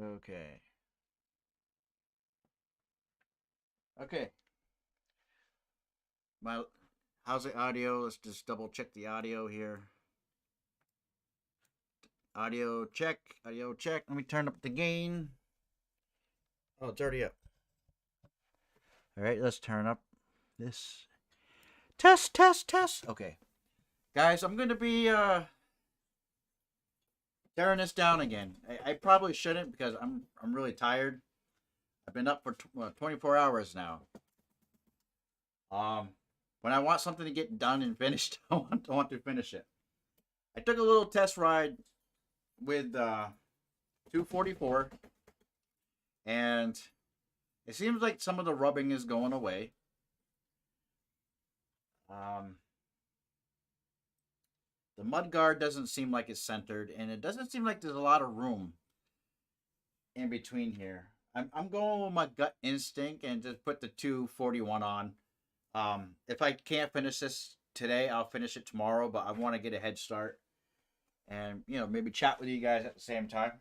Okay. Okay. My how's the audio? Let's just double check the audio here. Audio check. Audio check. Let me turn up the gain. Oh, it's already up. All right, let's turn up this. Test, test, test. Okay. Guys, I'm going to be tearing this down again. I probably shouldn't because I'm really tired. I've been up for 24 hours now. Um, when I want something to get done and finished, I want to finish it. I took a little test ride with 244, and it seems like some of the rubbing is going away. Um, the mud guard doesn't seem like it's centered, and it doesn't seem like there's a lot of room in between here. I'm going with my gut instinct and just put the 241 on. If I can't finish this today, I'll finish it tomorrow, but I want to get a head start and maybe chat with you guys at the same time.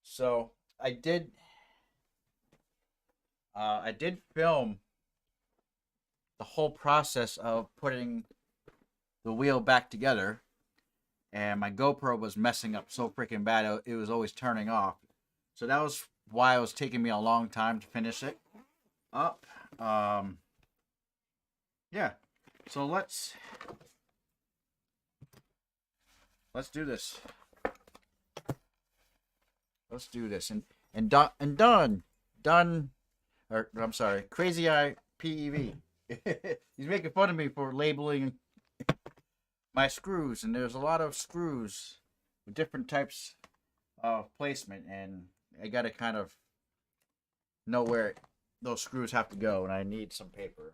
So I did film the whole process of putting the wheel back together, and my GoPro was messing up so freaking bad it was always turning off. So that was why it was taking me a long time to finish it up. Yeah. So let's do this. Let's do this. And done. Or I'm sorry, Crazy Eye PEV. He's making fun of me for labeling my screws, and there's a lot of screws with different types of placement, and I got to kind of know where those screws have to go, and I need some paper.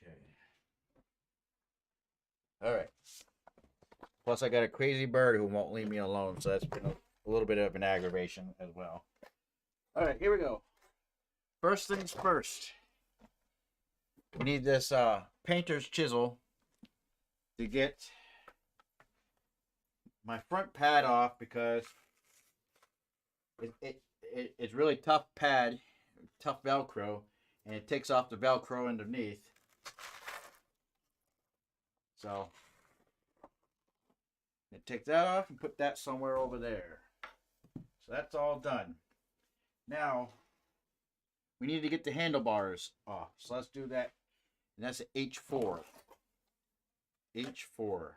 Okay. All right. Plus, I got a crazy bird who won't leave me alone, so that's been a little bit of an aggravation as well. All right, here we go. First things first. We need this painter's chisel to get my front pad off because it's really tough pad, tough Velcro, and it takes off the Velcro underneath. So take that off and put that somewhere over there. So that's all done. Now we need to get the handlebars off. So let's do that. And that's an H4. H4.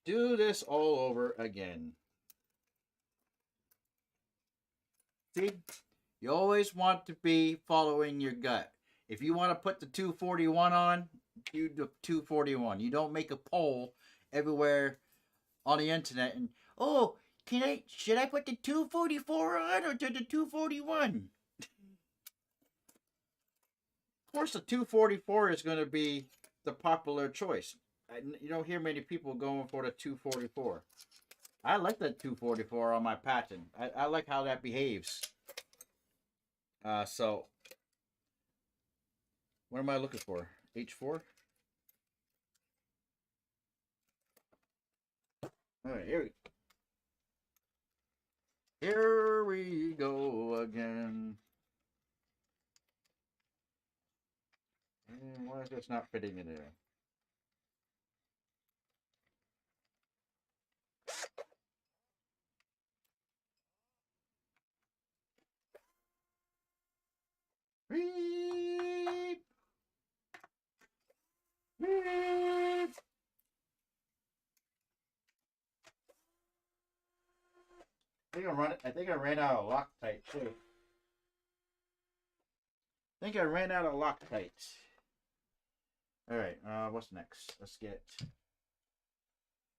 Do this all over again. See? You always want to be following your gut. If you want to put the 241 on, do the 241. You don't make a poll everywhere on the internet and, oh, should I put the 244 on or the 241? Of course, the 244 is going to be the popular choice. You don't hear many people going for the 244. I like that 244 on my pattern. I like how that behaves. So, what am I looking for? H4? Alright, here we go again. And why is this not fitting in there? Beep. Beep. I think I ran out of Loctite too. I think I ran out of Loctite. Alright, what's next? Let's get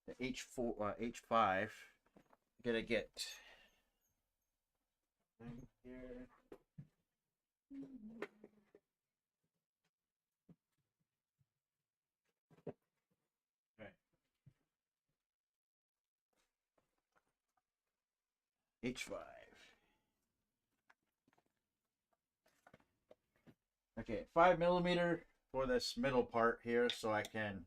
the H4, H5. Gotta get here. Okay. H5. Okay, 5 millimeter for this middle part here, so I can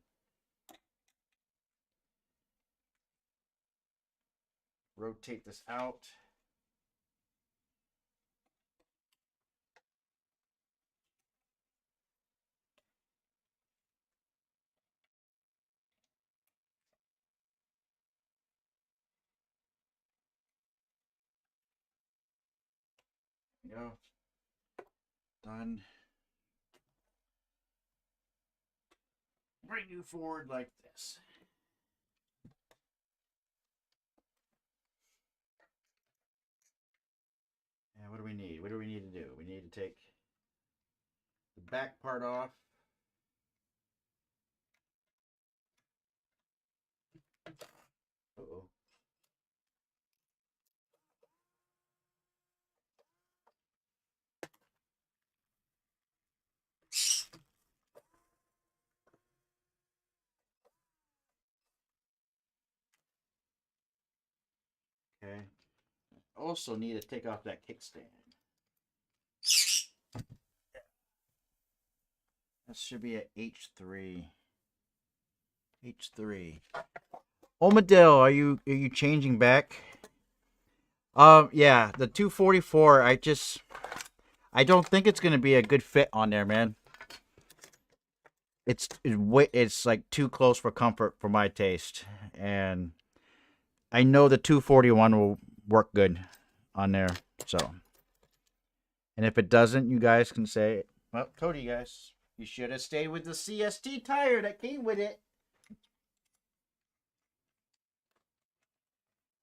rotate this out. There we go. Done. Bring you forward like this. And what do we need? What do we need to do? We need to take the back part off. Uh-oh. Okay. Also need to take off that kickstand. That should be a H3. H3. Omadil, are you changing back? Yeah, the 244. I don't think it's gonna be a good fit on there, man. It's like too close for comfort for my taste, and I know the 241 will work good on there. So, and if it doesn't, you guys can say, well, told you guys, you should have stayed with the CST tire that came with it.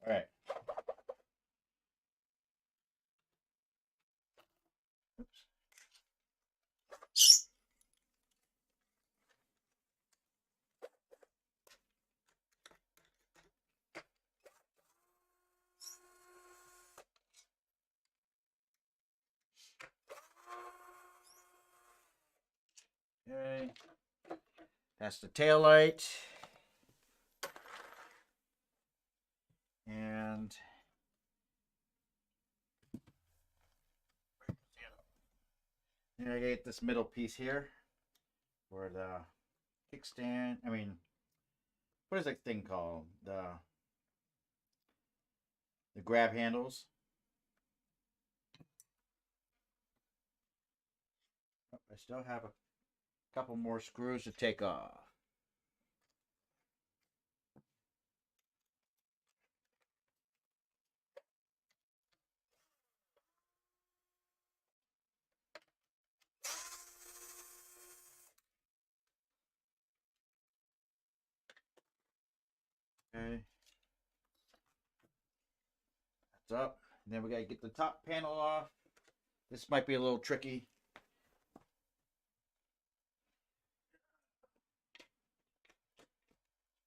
All right. Oops. Okay. That's the tail light. And I get this middle piece here for the kickstand. I mean, what is that thing called? The grab handles. I still have a couple more screws to take off. Okay. That's up. And then we gotta get the top panel off. This might be a little tricky.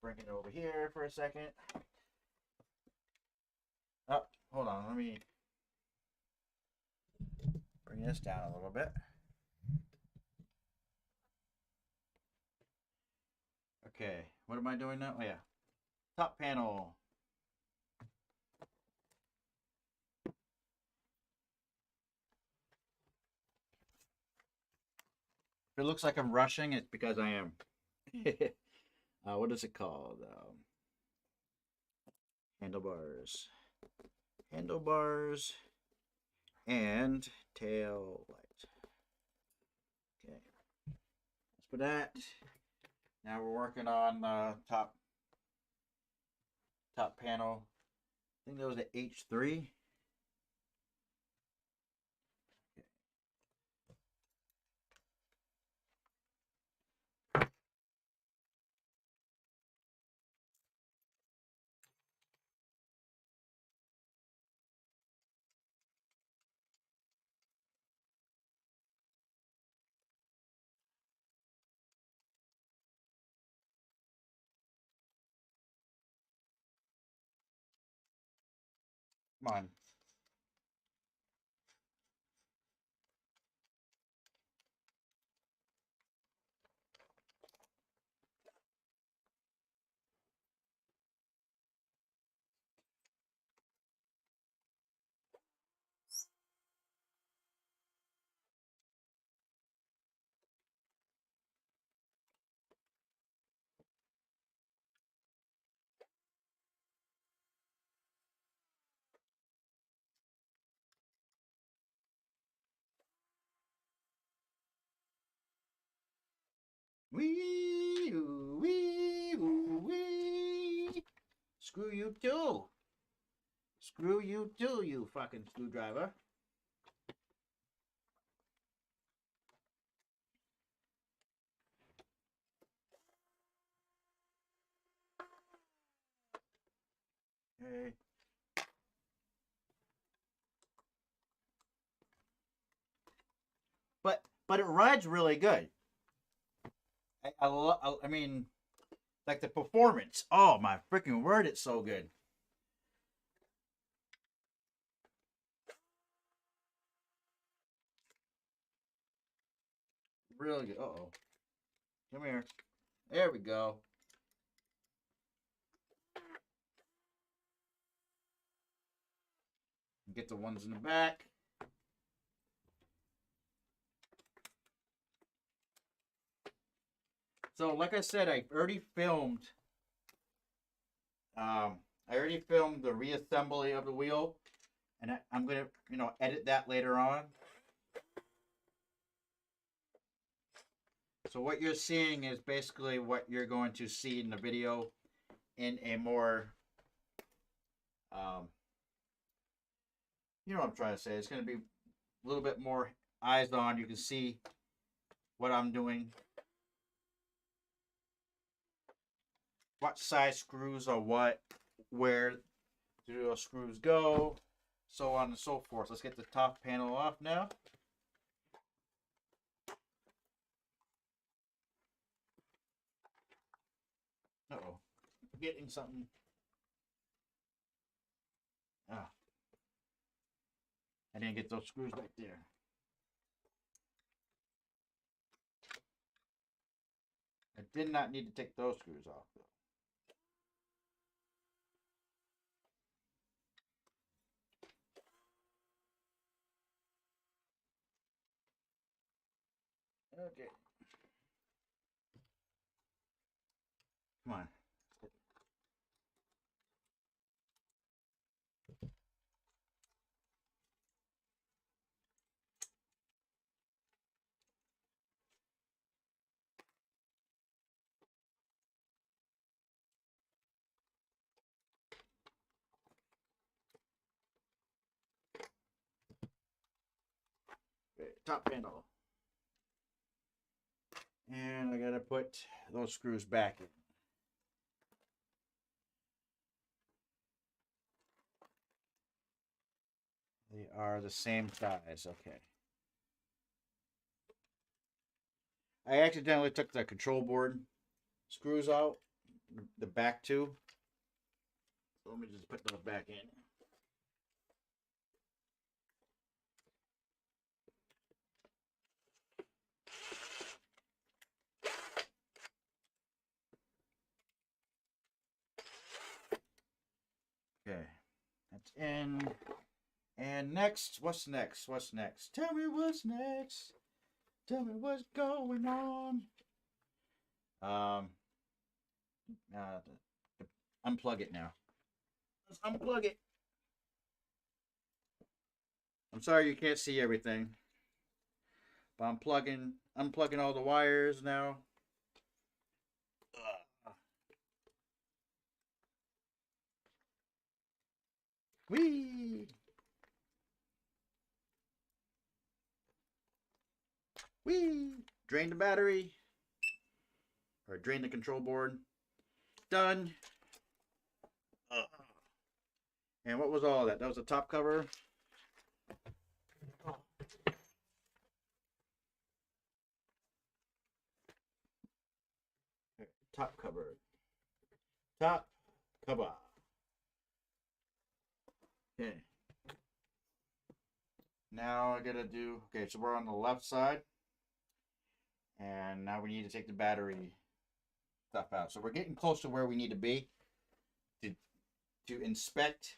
Bring it over here for a second. Oh, hold on. Let me bring this down a little bit. Okay. What am I doing now? Oh, yeah. Top panel. If it looks like I'm rushing, it's because I am. What is it called? Handlebars. Handlebars and tail light. Okay. That's for that. Now we're working on top panel. I think that was the H3. Come on. Wee, ooh, wee, ooh, wee. Screw you too. Screw you too, you fucking screwdriver. Okay. But it rides really good. I mean, like the performance. Oh my freaking word, it's so good. Really good. Uh-oh. Come here. There we go. Get the ones in the back. So, like I said, I already filmed. I already filmed the reassembly of the wheel, and I'm gonna, edit that later on. So what you're seeing is basically what you're going to see in the video in a more, um, you know what I'm trying to say. It's going to be a little bit more eyes on. You can see what I'm doing, what size screws are what, where do those screws go, so on and so forth. Let's get the top panel off now. Uh-oh. Getting something. Ah. I didn't get those screws back there. I did not need to take those screws off, though. Okay. Come on. Okay, top panel. And I gotta put those screws back in. They are the same size. Okay. I accidentally took the control board screws out, the back two. So let me just put those back in. Okay, that's in. And next, what's next? What's next? Tell me what's next. Tell me what's going on. Um, uh, unplug it now. Let's unplug it. I'm sorry you can't see everything, but I'm unplugging all the wires now. Whee! Whee! Drain the battery. Or drain the control board. Done. And what was all that? That was a top cover. Top cover. Top cover. Okay. Now I gotta do, okay, so we're on the left side. And now we need to take the battery stuff out. So we're getting close to where we need to be to inspect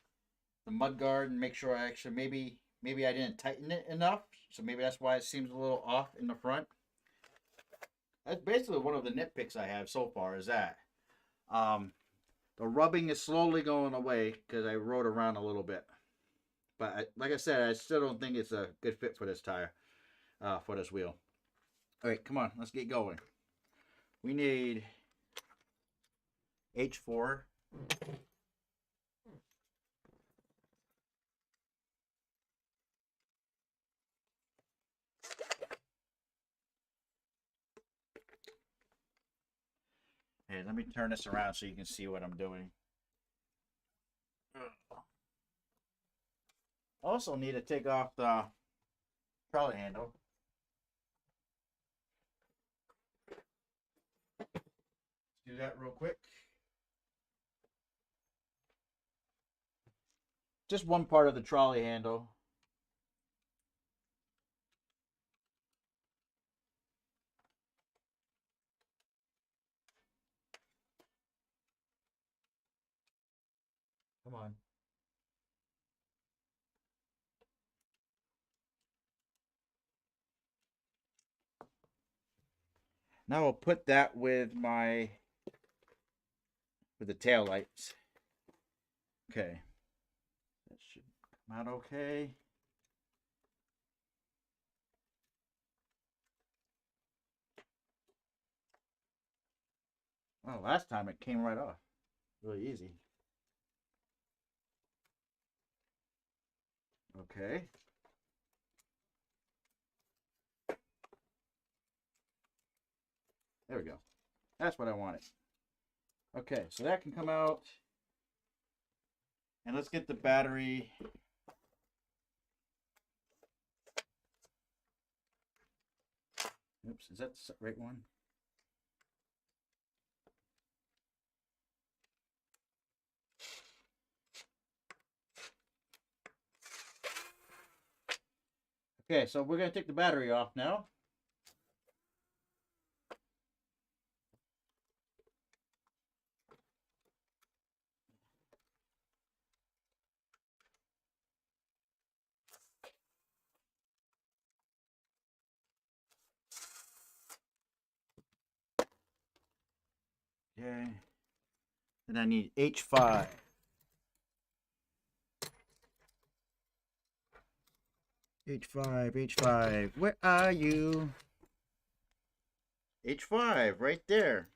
the mud guard and make sure I actually maybe I didn't tighten it enough. So maybe that's why it seems a little off in the front. That's basically one of the nitpicks I have so far is that. The rubbing is slowly going away because I rode around a little bit. But like I said, I still don't think it's a good fit for this tire, for this wheel. All right, come on, let's get going. We need H4. Hey, let me turn this around so you can see what I'm doing. Also need to take off the trolley handle. Do that real quick. Just one part of the trolley handle. Come on. Now I'll put that with the tail lights. Okay. That should come out okay. Well, last time it came right off. Really easy. Okay. There we go. That's what I wanted. Okay, so that can come out. And let's get the battery. Oops, is that the right one? Okay, so we're going to take the battery off now. Okay. Then I need H5. H5, where are you? H5, right there.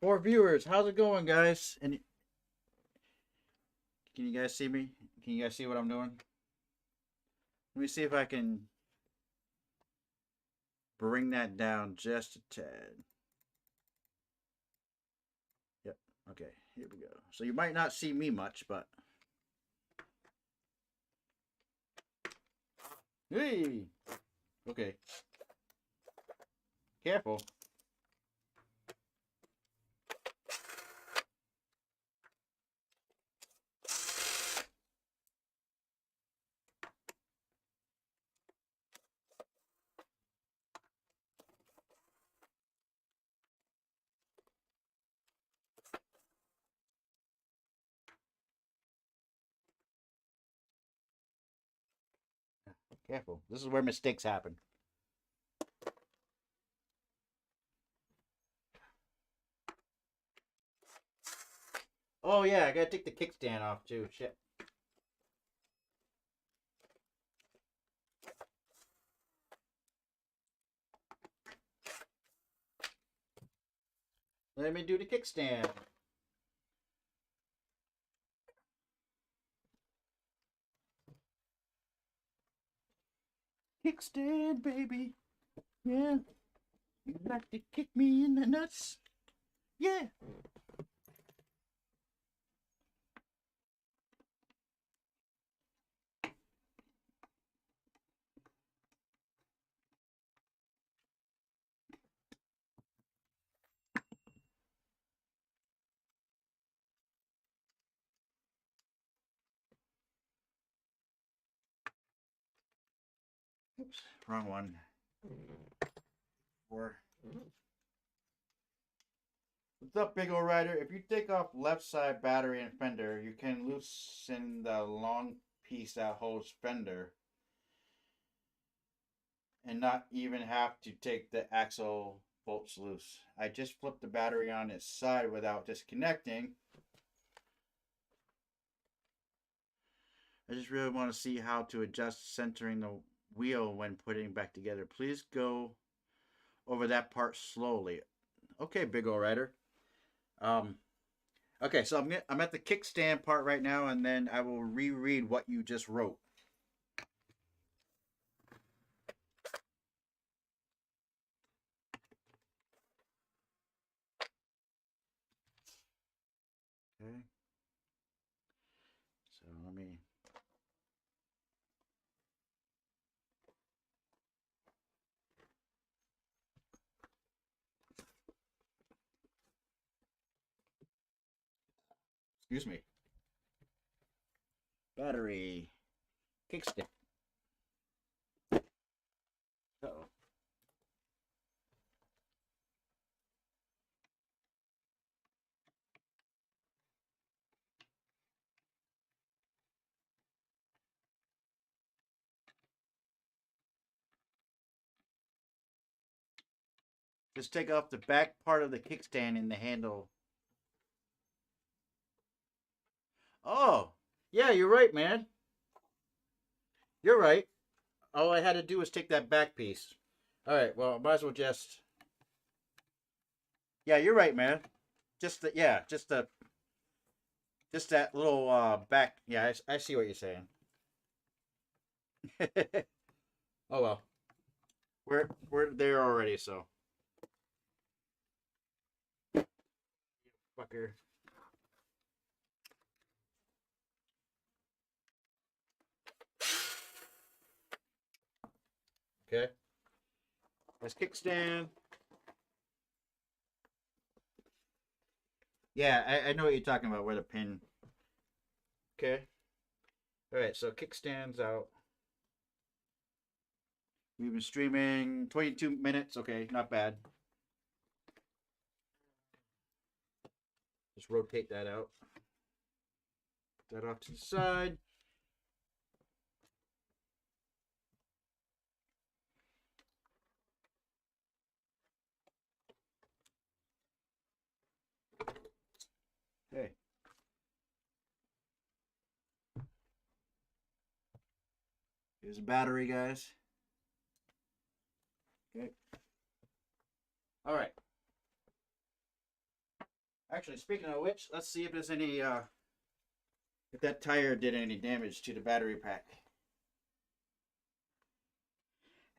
4 viewers, how's it going, guys? And can you guys see me? Can you guys see what I'm doing? Let me see if I can bring that down just a tad. Yep, okay, here we go. So you might not see me much, but... Hey! Okay. Careful. Careful. This is where mistakes happen. Oh yeah, I gotta take the kickstand off too. Shit. Let me do the kickstand. Kickstand, baby. Yeah. You like to kick me in the nuts? Yeah. Oops, wrong one. 4. What's up, big ol' rider? If you take off left side battery and fender, you can loosen the long piece that holds fender and not even have to take the axle bolts loose. I just flipped the battery on its side without disconnecting. I just really want to see how to adjust centering the wheel when putting back together. Please go over that part slowly. Okay, big ol' rider. Um, okay, so I'm at the kickstand part right now, and then I will reread what you just wrote. Okay. So let me. Excuse me. Battery. Kickstand. Uh-oh. Just take off the back part of the kickstand and the handle. Oh, yeah, you're right, man. You're right. All I had to do was take that back piece. All right, well, I might as well just. Yeah, you're right, man. Just the yeah, just that little back. Yeah, I see what you're saying. Oh well, we're there already, so fucker. Okay, let's kickstand. Yeah, I know what you're talking about. Where the pin. Okay. All right, so kickstands out. We've been streaming 22 minutes. Okay, not bad. Just rotate that out. Put that off to the side. Okay. Here's a battery, guys. Okay. All right. Actually, speaking of which, let's see if there's any if that tire did any damage to the battery pack.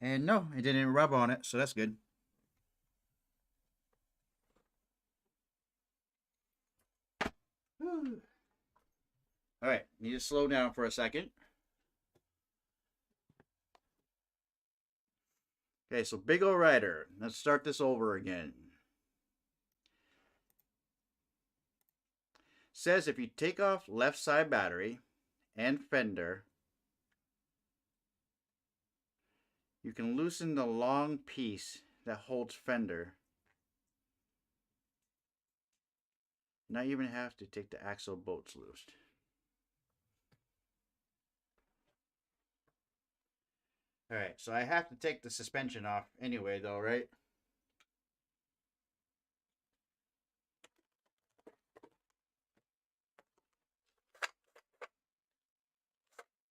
And no, it didn't rub on it, so that's good. Whew. All right, need to slow down for a second. Okay, so big ol' rider. Let's start this over again. Says if you take off left side battery and fender, you can loosen the long piece that holds fender. Not even have to take the axle bolts loose. All right, so I have to take the suspension off anyway, though, right?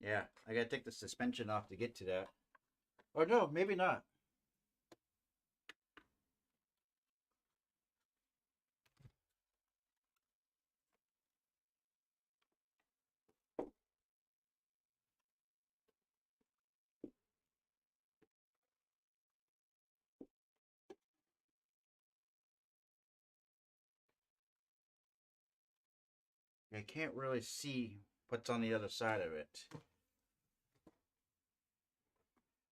Yeah, I gotta take the suspension off to get to that. Or no, maybe not. I can't really see what's on the other side of it.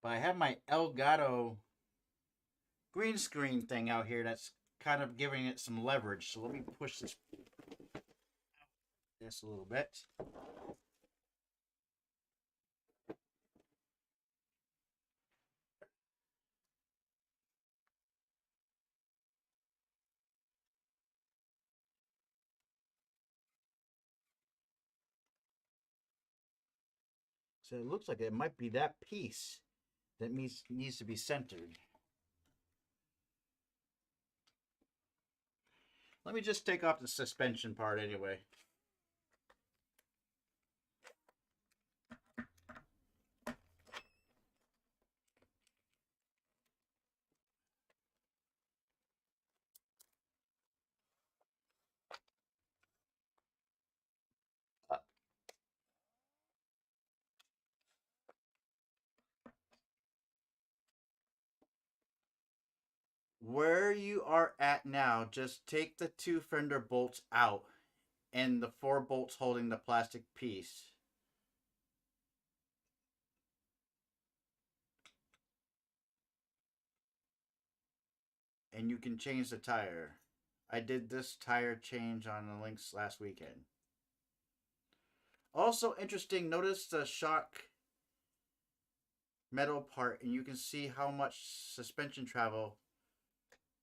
But I have my Elgato green screen thing out here that's kind of giving it some leverage. So let me push this a little bit. So it looks like it might be that piece that needs to be centered. Let me just take off the suspension part anyway. Where you are at now, just take the 2 fender bolts out and the 4 bolts holding the plastic piece. And you can change the tire. I did this tire change on the LYNX last weekend. Also interesting, notice the shock metal part, and you can see how much suspension travel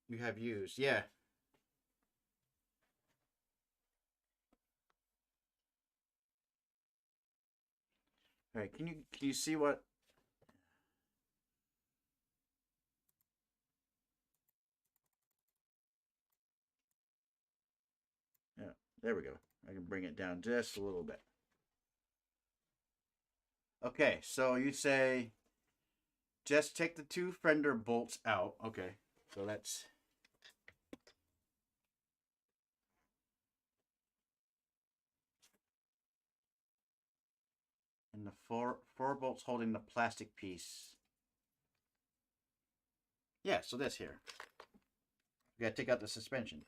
you have used. Yeah. All right, can you see what? Yeah, there we go. I can bring it down just a little bit. Okay, so you say just take the 2 fender bolts out. Okay, so that's and the four bolts holding the plastic piece. Yeah, so this here. You gotta take out the suspension.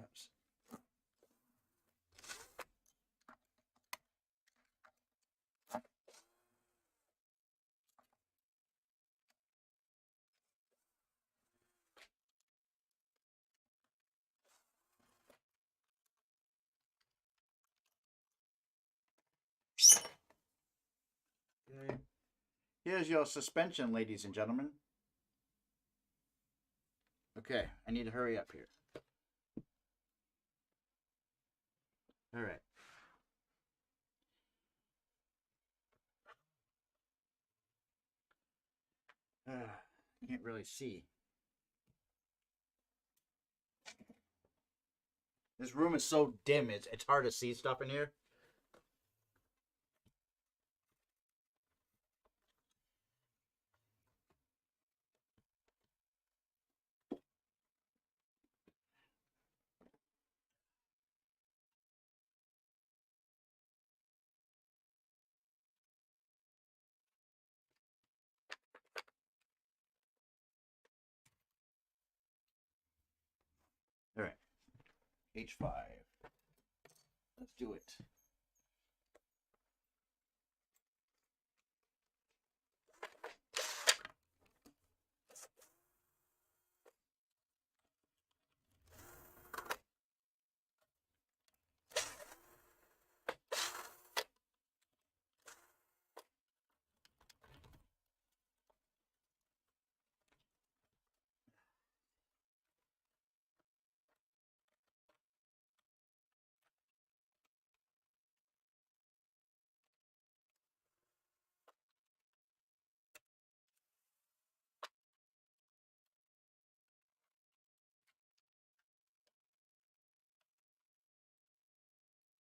Oops. Okay. Here's your suspension, ladies and gentlemen. Okay, I need to hurry up here. All right. Can't really see. This room is so dim, it's hard to see stuff in here. All right. H5. Let's do it.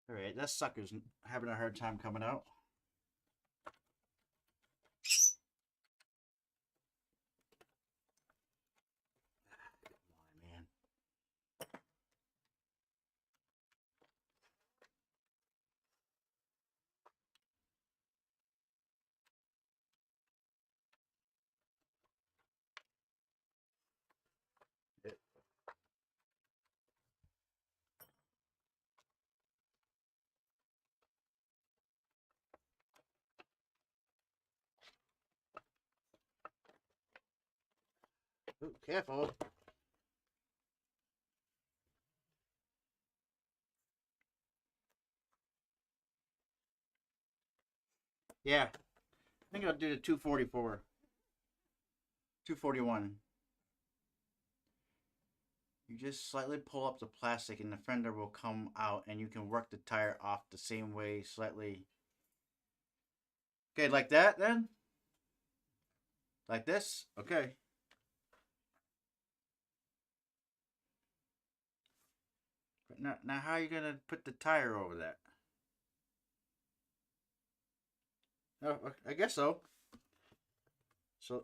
All right, that sucker's having a hard time coming out. Come on, man. Ooh, careful. Yeah, I think I'll do the 244. 241. You just slightly pull up the plastic and the fender will come out and you can work the tire off the same way slightly. Okay, like that then? Like this? Okay. Now how are you going to put the tire over that? Oh, I guess so. So,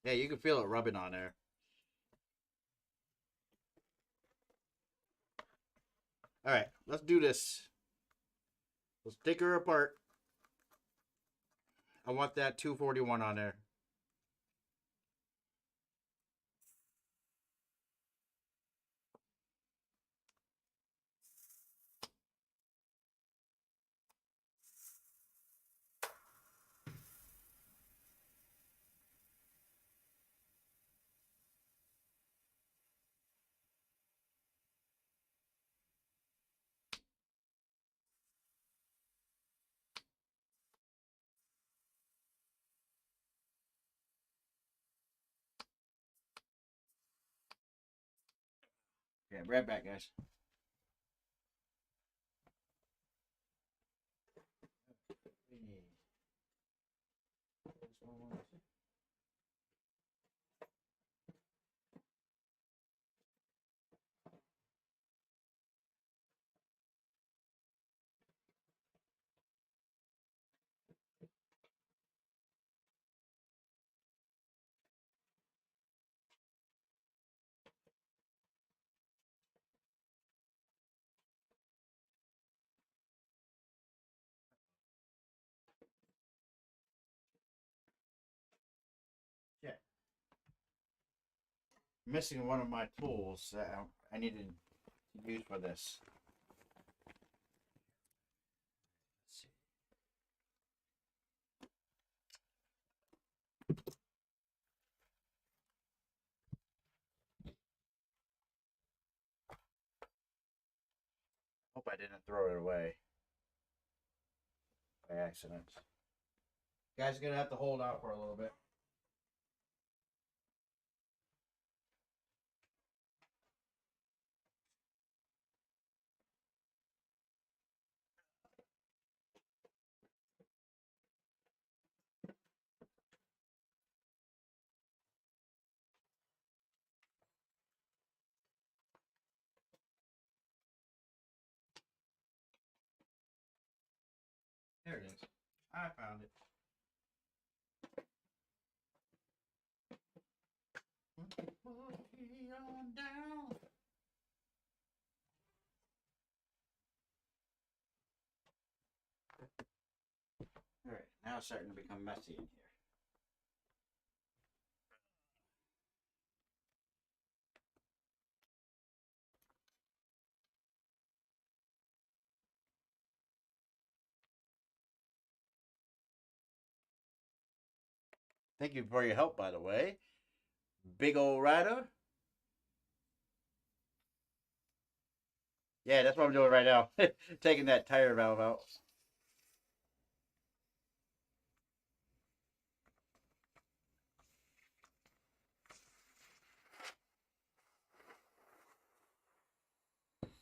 yeah, you can feel it rubbing on there. All right, let's do this. Let's take her apart. I want that 241 on there. Okay, I'll be right back, guys. Yeah. Missing one of my tools that I needed to use for this. Let's see. Hope I didn't throw it away by accident. Guys, gonna have to hold out for a little bit. There it is. I found it. Put it on down. All right, now it's starting to become messy in here. Thank you for your help, by the way. Big old rider. Yeah, that's what I'm doing right now. Taking that tire valve out.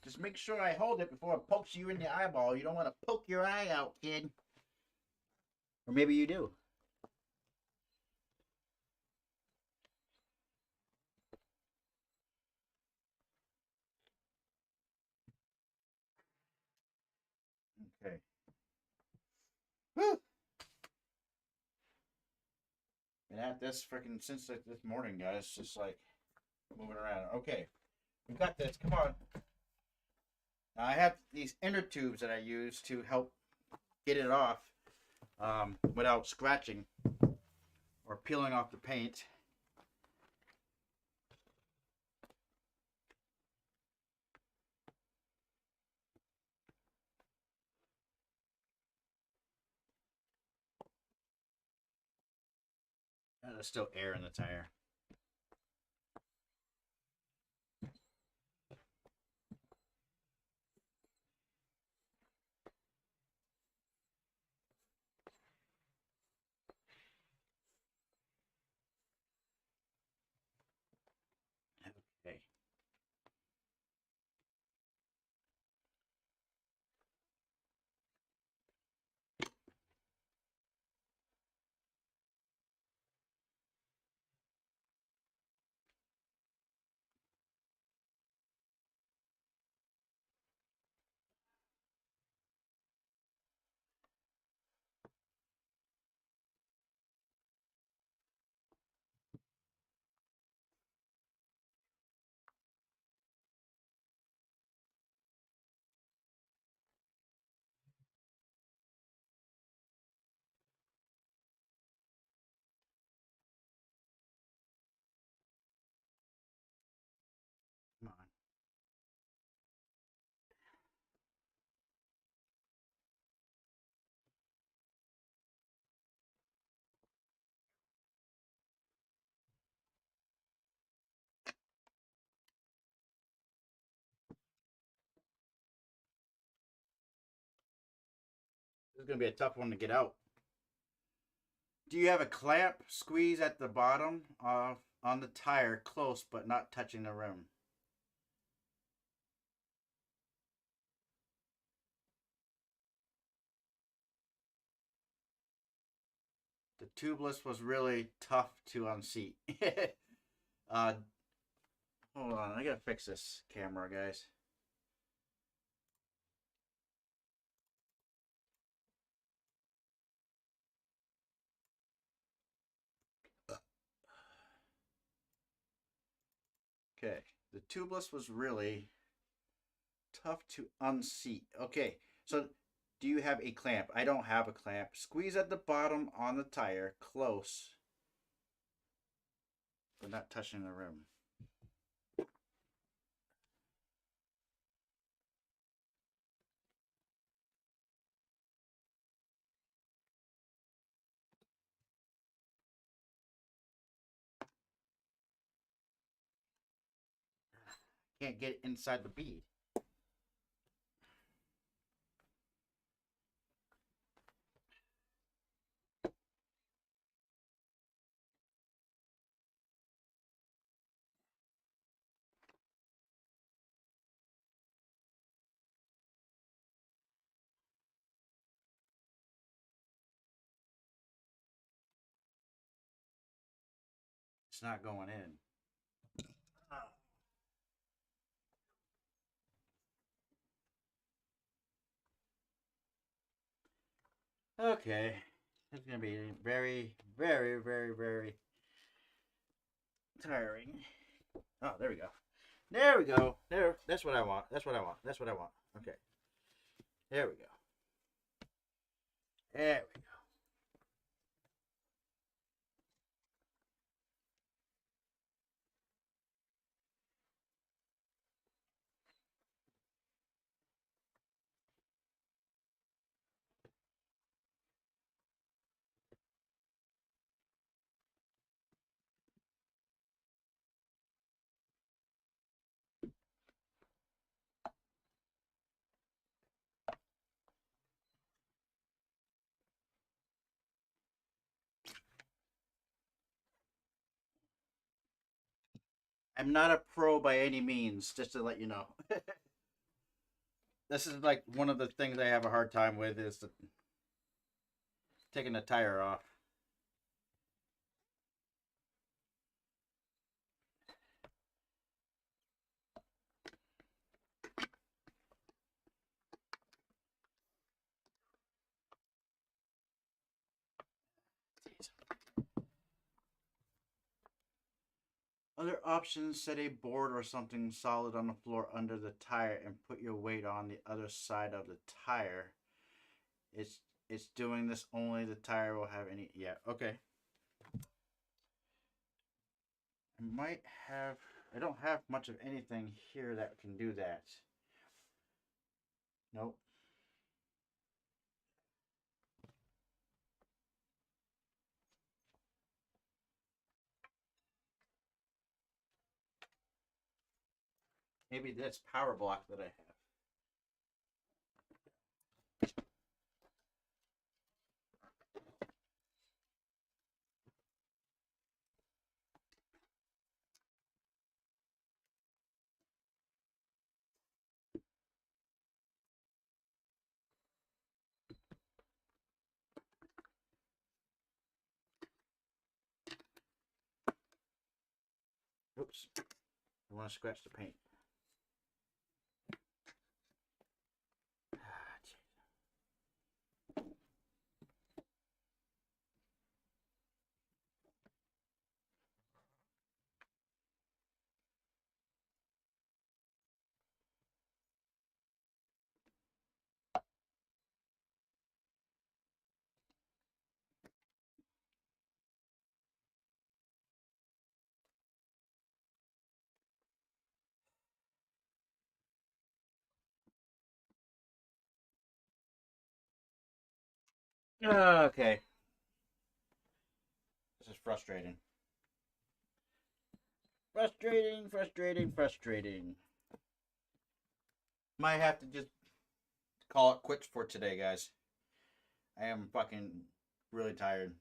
Just make sure I hold it before it pokes you in the eyeball. You don't want to poke your eye out, kid. Or maybe you do. Okay. Whew. Been at this freaking since this morning, guys. Just like moving around. Okay. We got this. Come on. Now I have these inner tubes that I use to help get it off without scratching or peeling off the paint. There's still air in the tire. Okay. Come on. This is going to be a tough one to get out. Do you have a clamp squeeze at the bottom on the tire close but not touching the rim? The tubeless was really tough to unseat. uh, Hold on, I gotta fix this camera, guys. Okay, the tubeless was really tough to unseat. Okay, so do you have a clamp? I don't have a clamp. Squeeze at the bottom on the tire, close, but not touching the rim. Can't get it inside the bead. It's not going in. Okay, it's gonna be very, very, very, very tiring. Oh, there we go. There we go. There. That's what I want. That's what I want. That's what I want. Okay. There we go. There we go. I'm not a pro by any means, just to let you know. This is like one of the things I have a hard time with is taking the tire off. Other options, set a board or something solid on the floor under the tire and put your weight on the other side of the tire. It's it's doing this only the tire will have any. Yeah, okay. I might have. I don't have much of anything here that can do that. Nope. Maybe that's power block that I have. Oops. I want to scratch the paint. Okay. This is frustrating. Frustrating, frustrating, frustrating. Might have to just call it quits for today, guys. I am fucking really tired.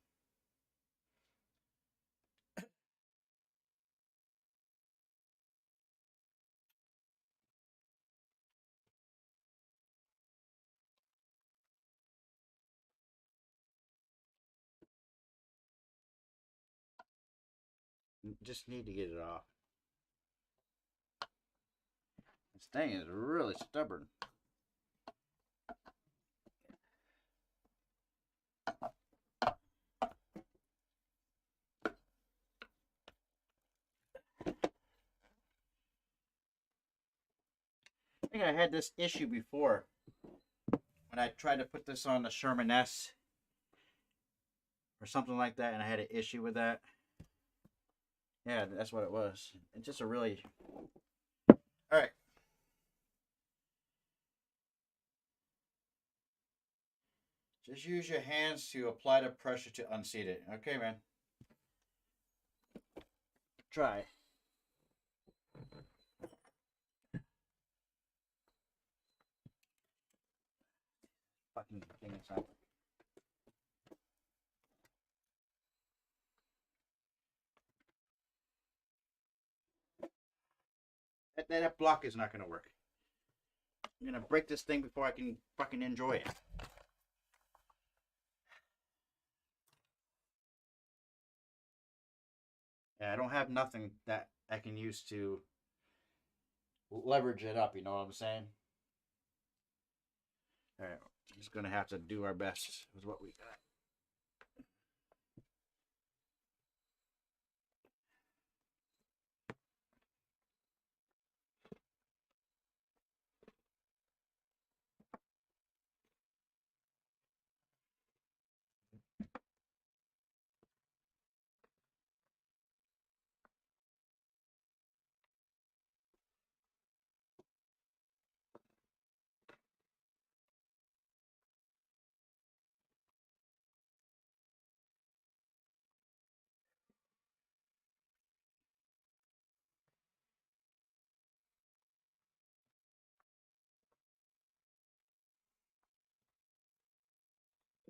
Just need to get it off. This thing is really stubborn. I think I had this issue before when I tried to put this on the Sherman S or something like that, and I had an issue with that. Yeah, that's what it was. It's just a really... Alright. Just use your hands to apply the pressure to unseat it. Okay, man. Try. Fucking thing inside. That block is not going to work. I'm going to break this thing before I can fucking enjoy it. Yeah, I don't have nothing that I can use to leverage it up, you know what I'm saying? Alright, just going to have to do our best with what we got.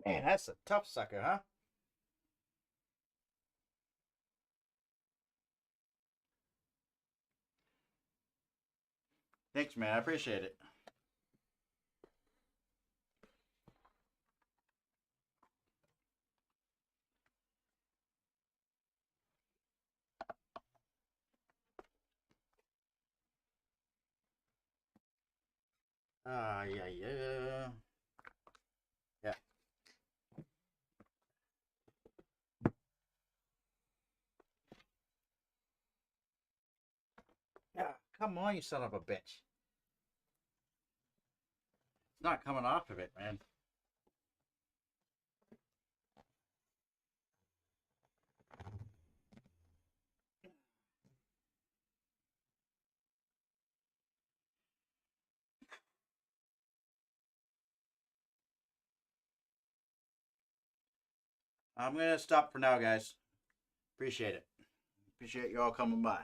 Man, that's a tough sucker, huh? Thanks, man. I appreciate it. Yeah. Yeah. Yeah, come on, you son of a bitch. It's not coming off of it, man. I'm going to stop for now, guys. Appreciate it. Appreciate you all coming by.